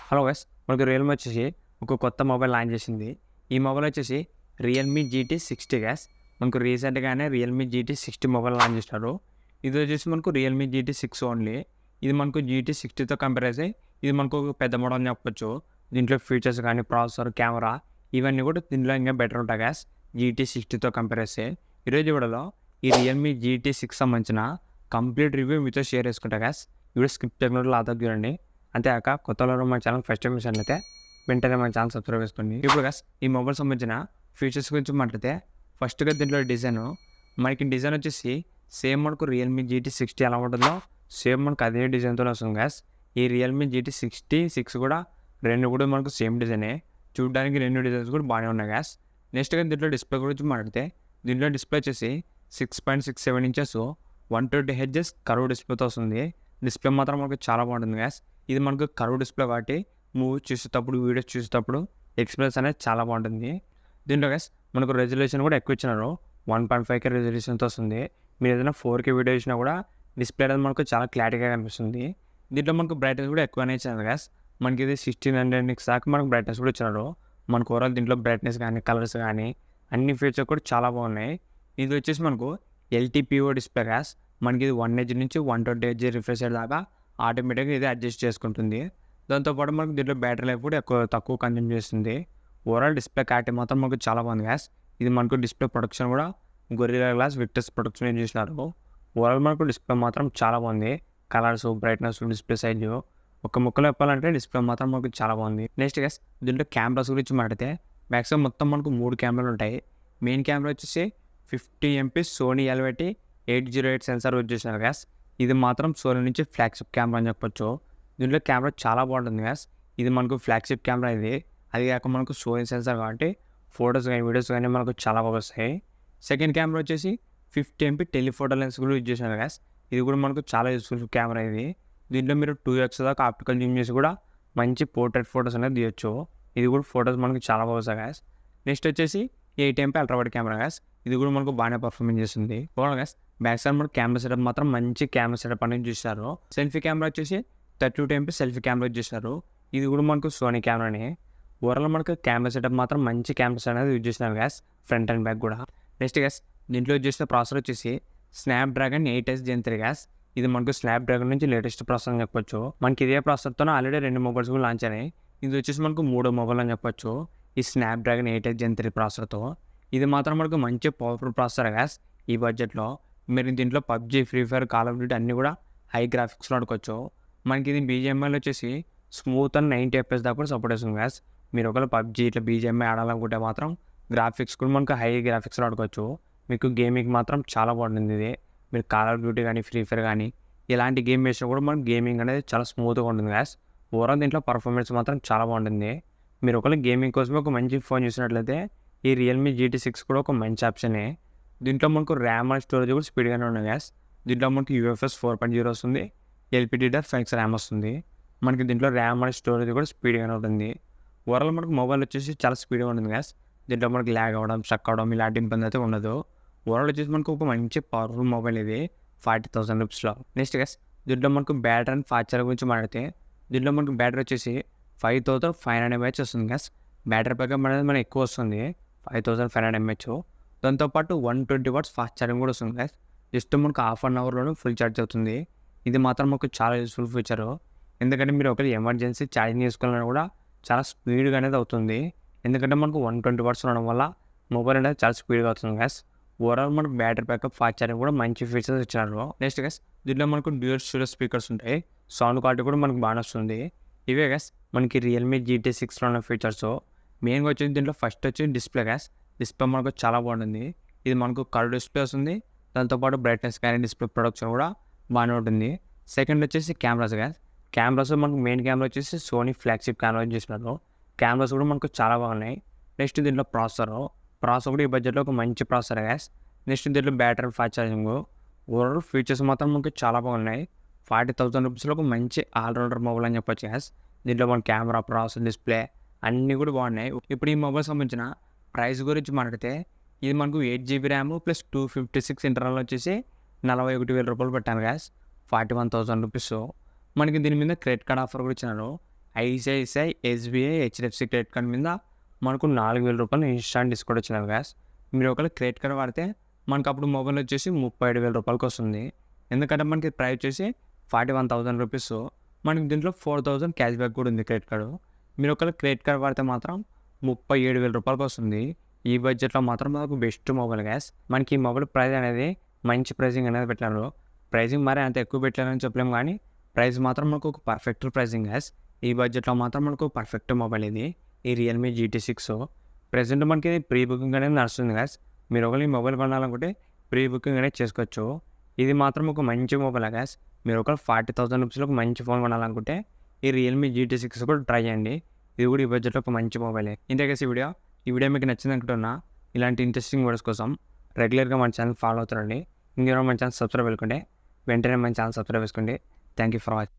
Hello guys, మనకు Realme వచ్చేసి ఒక కొత్త మొబైల్ లాంచ్ చేసింది. ఈ మొబైల్ వచ్చేసి రియల్‌మీ జీటీ 60 గైస్. మనకు రీసెంట్‌గానే రియల్‌మీ జీటీ 60 మొబైల్ లాంచ్ చేసినారు. ఇది వచ్చేసి మనకు రియల్‌మీ జీటీ 6 ఓన్లీ. ఇది మనకు జీటీ 60తో కంపేర్ చేస్తే ఇది మనకు ఒక పెద్ద మోడల్ అని చెప్పొచ్చు. దీంట్లో ఫీచర్స్ కానీ, ప్రాసెసర్, కెమెరా ఇవన్నీ కూడా దీంట్లో ఇంకా బెటర్ ఉంటాయి గైస్ జీటీ 60తో కంపేర్ చేస్తే. ఈరోజు వీడియోలో ఈ రియల్‌మీ జీటీ 6 సంబంధించిన కంప్లీట్ రివ్యూ మీతో షేర్ చేసుకుంటా గైస్. వీడియో స్కిప్ చేయకుండా లాగా చూడండి. అంతేకాక కొత్తలో మన ఛానల్ ఫస్ట్ టైం చూసినట్లయితే వెంటనే మన ఛానల్ సబ్స్క్రైబ్ చేసుకోండి. ఇప్పుడు గైస్ ఈ మొబైల్ సంబంధించిన ఫీచర్స్ గురించి మాట్లాడితే ఫస్ట్‌గా దీంట్లో మనకి డిజైన్ వచ్చేసి సేమ్ మనకు రియల్‌మీ జీటీ 60 ఎలా ఉంటుందో సేమ్ మనకు అదే డిజైన్‌తోనే వస్తుంది గైస్. ఈ రియల్‌మీ జీటీ 6 కూడా రెండు కూడా మనకు సేమ్ డిజైనే. చూడడానికి రెండు డిజైన్స్ కూడా బాగానే ఉన్నాయి గైస్. నెక్స్ట్‌గా దీంట్లో డిస్ప్లే గురించి మాట్లాడితే దీంట్లో డిస్ప్లే వచ్చేసి 6.67 ఇంచెస్ 120 హెర్ట్జ్ కర్వ్ డిస్ప్లేతో వస్తుంది. డిస్ప్లే మాత్రం మనకు చాలా బాగుంటుంది గైస్. ఇది మనకు కర్వ్ డిస్ప్లే కాబట్టి మూవీ చూసేటప్పుడు, వీడియోస్ చూసేటప్పుడు ఎక్స్‌పీరియన్స్ అనేది చాలా బాగుంటుంది. దీంట్లో గైస్ మనకు రెజల్యూషన్ కూడా ఎక్కువ ఇచ్చినారు. 1.5K రెజల్యూషన్‌తో వస్తుంది. మీరు ఏదైనా 4K వీడియో చూసినా కూడా డిస్ప్లే అనేది మనకు చాలా క్లారిటీగా కనిపిస్తుంది. దీంట్లో మనకు బ్రైట్నెస్ కూడా ఎక్కువనే ఇచ్చినారు గైస్. మనకి ఇది 1600 నిక్స్ దాకా మనకు బ్రైట్నెస్ కూడా ఇచ్చినారు. మనకు ఓవరాల్ దీంట్లో బ్రైట్నెస్ కానీ, కలర్స్ కానీ అన్ని ఫీచర్స్ కూడా చాలా బాగున్నాయి. ఇది వచ్చేసి మనకు ఎల్టీపీఓ డిస్ప్లే గైస్. మనకి ఇది 1 హెర్ట్జ్ నుంచి 120 హెర్ట్జ్ రిఫ్రెష్ రేట్ దాకా ఆటోమేటిక్‌గా ఇది అడ్జస్ట్ చేసుకుంటుంది. దాంతోపాటు మనకు దీంట్లో బ్యాటరీ లైఫ్ కూడా తక్కువ కన్జ్యూమ్ చేస్తుంది. ఓవరాల్ డిస్ప్లే క్లారిటీ మాత్రం మనకు చాలా బాగుంది గైస్. ఇది మనకు డిస్ప్లే ప్రొటెక్షన్ కూడా గొరిల్లా గ్లాస్ విక్టర్స్ ప్రొటెక్షన్ యూజ్ చేసినారు. ఓవరాల్ మనకు డిస్ప్లే మాత్రం చాలా బాగుంది. కలర్స్, బ్రైట్నెస్, డిస్ప్లే సైజ్ ఒక ముక్కలో చెప్పాలంటే డిస్ప్లే మాత్రం మనకు చాలా బాగుంది. నెక్స్ట్ గైస్ దీంట్లో కెమెరాస్ గురించి మాట్లాడితే మ్యాక్సిమం మొత్తం మనకు 3 కెమెరాలు ఉంటాయి. మెయిన్ కెమెరా వచ్చేసి 50 MP Sony LYT 808 sensor use చేసినారు గైస్. ఇది మాత్రం సోనీ నుంచి ఫ్లాగ్షిప్ కెమెరా అని చెప్పొచ్చు. దీంట్లో కెమెరా చాలా బాగుంటుంది గైస్. ఇది మనకు ఫ్లాగ్షిప్ కెమెరా ఇది. అది కాక మనకు సోనీ సెన్సార్ కాబట్టి ఫొటోస్ కానీ, వీడియోస్ కానీ మనకు చాలా బాగా వస్తాయి. సెకండ్ కెమెరా వచ్చేసి 50 MP టెలిఫోటో లెన్స్ కూడా యూజ్ చేసినారు గైస్. ఇది కూడా మనకు చాలా యూస్ఫుల్ కెమెరా ఇది. దీంట్లో మీరు 2x దాకా ఆప్టికల్ జూమ్ చేసి కూడా మంచి పోర్ట్రేట్ ఫొటోస్ అనేది తీయొచ్చు. ఇది కూడా ఫొటోస్ మనకు చాలా బాగా వస్తాయి గైస్. నెక్స్ట్ వచ్చేసి 8 MP ultra wide camera guys. ఇది కూడా మనకు బాగానే పర్ఫార్మెన్స్ చేస్తుంది. ఓవరాల్ గైస్ బ్యాక్ సైడ్ మనకు కెమెరా సెటప్ మాత్రం మంచి కెమెరా సెటప్ అనేది చూస్తారు. సెల్ఫీ కెమెరా వచ్చేసి 32 MP సెల్ఫీ కెమెరా యూజ్ చేసినారు. ఇది కూడా మనకు సోనీ కెమెరానే. ఓవరాల్ మనకు కెమెరా సెటప్ మాత్రం మంచి కెమెరా సెటప్ అనేది యూజ్ చేసినారు గైస్, ఫ్రంట్ అండ్ బ్యాక్ కూడా. నెక్స్ట్ గైస్ దీంట్లో యూజ్ చేసిన ప్రాసెసర్ వచ్చేసి స్నాప్డ్రాగన్ 8S Gen 3 గైస్. ఇది మనకు స్నాప్డ్రాగన్ నుంచి లేటెస్ట్ ప్రాసెసర్ అని చెప్పొచ్చు. మనకి ఇదే ప్రాసెసర్తో ఆల్రెడీ 2 మొబైల్స్ కూడా లాంచ్ అయినాయి. ఇది వచ్చేసి మనకు 3వ మొబైల్ అని చెప్పొచ్చు. ఈ స్నాప్డ్రాగన్ 8S Gen 3 ప్రాసెసర్తో ఇది మాత్రం మనకు మంచి పవర్ఫుల్ ప్రాసెసర్ గైస్. ఈ బడ్జెట్లో మీరు దీంట్లో PUBG, free fire, call of duty అన్నీ కూడా హై గ్రాఫిక్స్లో ఆడుకోవచ్చు. మనకి ఇది బీజిఎంఐలో వచ్చేసి స్మూత్ అని 90 FPS దాకా కూడా సపోర్ట్ చేస్తుంది గైస్. మీరు ఒకవేళ పబ్జీ ఇట్లా బీజిఎంఐ ఆడాలనుకుంటే మాత్రం గ్రాఫిక్స్ కూడా మనకు హై గ్రాఫిక్స్లో ఆడుకోవచ్చు. మీకు గేమింగ్ మాత్రం చాలా బాగుంటుంది ఇది. మీరు కాల్ ఆఫ్ డ్యూటీ కానీ, ఫ్రీ ఫైర్ కానీ ఇలాంటి గేమ్ వేసినా కూడా మనకు గేమింగ్ అనేది చాలా స్మూత్గా ఉంటుంది గైస్. ఓవరాల్ దీంట్లో పర్ఫార్మెన్స్ మాత్రం చాలా బాగుంటుంది. మీరు ఒకవేళ గేమింగ్ కోసమే ఒక మంచి ఫోన్ చూసినట్లయితే ఈ రియల్మీ జీటీ 6 కూడా ఒక మంచి ఆప్షనే. దీంట్లో మనకు ర్యామ్ అండ్ స్టోరేజ్ కూడా స్పీడ్గానే ఉన్నాయి గైస్. దీంట్లో మనకి UFS 4.0 వస్తుంది. LPDDR5X ర్యామ్ వస్తుంది. మనకి దీంట్లో ర్యామ్ అండ్ స్టోరేజ్ కూడా స్పీడ్గానే ఉంటుంది. ఓవరాల్ మనకు మొబైల్ వచ్చేసి చాలా స్పీడ్గా ఉంటుంది గైస్. దీంట్లో మనకి ల్యాగ్ అవ్వడం, స్ట్రక్ అవ్వడం ఇలాంటి ఇబ్బంది అయితే ఉండదు. ఓవరాల్ వచ్చేసి మనకు ఒక మంచి పవర్ఫుల్ మొబైల్ ఇది 40,000 రూపీస్లో. నెక్స్ట్ గైస్ దీంట్లో మనకు బ్యాటరీ అండ్ ఫాస్ట్ ఛార్జింగ్ గురించి మాట్లాడితే దీంట్లో మనకు బ్యాటరీ వచ్చేసి 5500 mAh వస్తుంది గైస్. బ్యాటరీ బ్యాకప్ అనేది మనకి ఎక్కువ వస్తుంది, 5500 mAh. దాంతోపాటు 120 watts ఫాస్ట్ ఛార్జింగ్ కూడా వస్తుంది గైస్. జస్ట్ మనకు హాఫ్ అన్ అవర్లోనే ఫుల్ ఛార్జ్ అవుతుంది. ఇది మాత్రం మాకు చాలా యూస్ఫుల్ ఫీచరు. ఎందుకంటే మీరు ఒకవేళ ఎమర్జెన్సీ ఛార్జింగ్ చేసుకోవాలన్నా కూడా చాలా స్పీడ్గా అనేది అవుతుంది. ఎందుకంటే మనకు 120 watts ఉండడం వల్ల మొబైల్ అనేది చాలా స్పీడ్గా అవుతుంది గైస్. ఓవరాల్ మనకు బ్యాటరీ బ్యాకప్, ఫాస్ట్ ఛార్జింగ్ కూడా మంచి ఫీచర్స్ ఇచ్చినారు. నెక్స్ట్ గైస్ దీంట్లో మనకు డ్యూయల్ స్టీరియో స్పీకర్స్ ఉంటాయి. సౌండ్ క్వాలిటీ కూడా మనకు బాగా వస్తుంది. ఇవే గైస్ మనకి రియల్మీ జీటీ 6లో ఉన్న ఫీచర్స్. మెయిన్గా వచ్చేసి దీంట్లో ఫస్ట్ వచ్చి డిస్ప్లే గైస్. డిస్ప్లే మనకు చాలా బాగుంటుంది. ఇది మనకు కర్వ్ డిస్ప్లే వస్తుంది. దాంతోపాటు బ్రైట్నెస్ కానీ, డిస్ప్లే ప్రొడక్షన్ కూడా బాగానే ఉంటుంది. సెకండ్ వచ్చేసి కెమెరాస్ గైస్. కెమెరాస్ మనకు మెయిన్ కెమెరా వచ్చేసి సోనీ ఫ్లాగ్షిప్ కెమెరా యూజ్ చేసినారు. కెమెరాస్ కూడా మనకు చాలా బాగున్నాయి. నెక్స్ట్ దీంట్లో ప్రాసెసర్ కూడా ఈ బడ్జెట్లో ఒక మంచి ప్రాసెసర్ గైస్. నెక్స్ట్ దీంట్లో battery, fast charging overall features మాత్రం మనకు చాలా బాగున్నాయి. 40,000 రూపీస్లో ఒక మంచి ఆల్రౌండర్ మొబైల్ అని చెప్పొచ్చు గైస్. దీంట్లో మన కెమెరా, ప్రాసెసర్, డిస్ప్లే అన్నీ కూడా బాగున్నాయి. ఇప్పుడు ఈ మొబైల్ సంబంధించిన ప్రైస్ గురించి మాట్లాడితే ఇది మనకు 8GB ర్యామ్ ప్లస్ 256 ఇంటర్నల్ వచ్చేసి 41,000 రూపాయలు పెట్టాను గైస్, 41,000 రూపీస్. మనకి దీని మీద క్రెడిట్ కార్డ్ ఆఫర్ కూడా ఇచ్చినారు. ICICI, SBI, HDFC credit card మీద మనకు 4,000 రూపాయలు ఇన్స్టాంట్ డిస్కౌంట్ వచ్చినవి గ్యాస్. మీరు ఒకవేళ క్రెడిట్ కార్డ్ వాడితే మనకు అప్పుడు మొబైల్ వచ్చేసి 37,000 రూపాయలకి వస్తుంది. ఎందుకంటే మనకి ప్రైస్ వచ్చేసి 41,000 రూపీస్. మనకి దీంట్లో 4,000 క్యాష్ బ్యాక్ కూడా ఉంది క్రెడిట్ కార్డు. మీరు ఒకవేళ క్రెడిట్ కార్డ్ వాడితే మాత్రం 37,000 రూపాయలకి వస్తుంది. ఈ బడ్జెట్లో మాత్రం మనకు బెస్ట్ మొబైల్ గ్యాస్. మనకి ఈ మొబైల్ ప్రైస్ అనేది మంచి ప్రైజింగ్ అనేది పెట్టారు. ప్రైజింగ్ మరి అంత ఎక్కువ పెట్టారని చెప్పలేము కానీ ప్రైస్ మాత్రం మనకు ఒక పర్ఫెక్ట్ ప్రైజింగ్ గ్యాస్. ఈ బడ్జెట్లో మాత్రం మనకు పర్ఫెక్ట్ మొబైల్ ఇది, ఈ రియల్మీ GT6. ప్రెజెంట్ మనకి ప్రీ బుకింగ్ అనేది నడుస్తుంది గ్యాస్. మీరు ఒకవేళ ఈ మొబైల్ కొనాలనుకుంటే ప్రీ బుకింగ్ అనేది చేసుకోవచ్చు. ఇది మాత్రం ఒక మంచి మొబైల్ గ్యాస్. మీరు ఒకవేళ 40,000 రూపీస్లో ఒక మంచి ఫోన్ కొనాలనుకుంటే ఈ రియల్మీ GT6 కూడా ట్రై చేయండి. ఇది కూడా ఈ బడ్జెట్లో ఒక మంచి మొబైలే. ఇంతే కదా ఈ వీడియో మీకు నచ్చింది అనుకుంటున్నా. ఇలాంటి ఇంట్రెస్టింగ్ వీడియోస్ కోసం రెగ్యులర్గా మన ఛానల్ ఫాలో అవుతారండి. ఇంకేమైనా మన ఛానల్ సబ్స్క్రైబ్ చేసుకోండి. వెంటనే మన ఛానల్ సబ్స్క్రైబ్ చేసుకోండి. Thank you for watching.